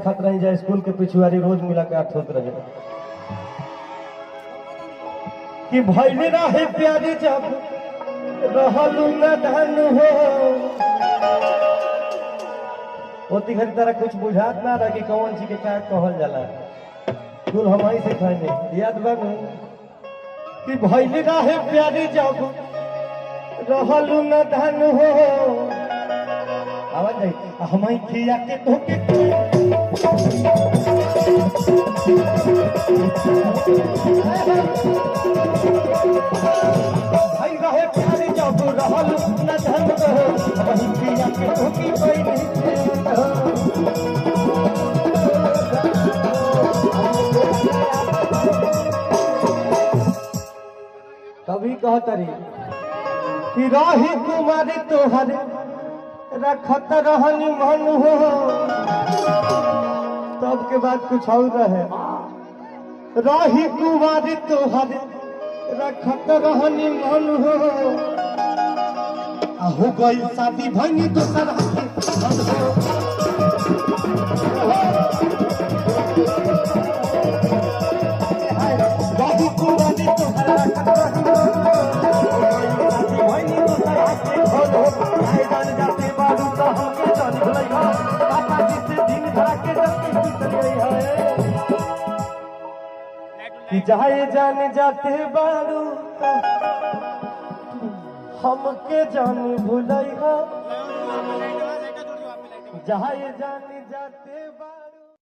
खात रही जाए स्कूल के पिछुआरी रोज मुलाकात होत रहे कि भइले रहे प्यारी जब रहलू न धन हो ओती घड़ी तरह कुछ बुझात ना रहा कि कौन चीज के क्या कहल जाला स्कूल हम ही से खाने याद बानू कि भइले रहे प्यारी जब रहलू न धन हो आवाज नहीं हम ही खिया के धोके भाई रहे प्यारे जब रहल न धन हो वही खिया के धोके कभी कहतरी कि राही कुमारी तोहरे रखत रहनी मन हो तब के बाद कुछ और रहे राही कुमारी तोहरे रखत रहनी मन हो गई शादी भनी दोसर राही कुमारी तोहरे रखत रहनी जाए जाने जाते बारू हमके जान भुलाई जाए जाने जाते बारू।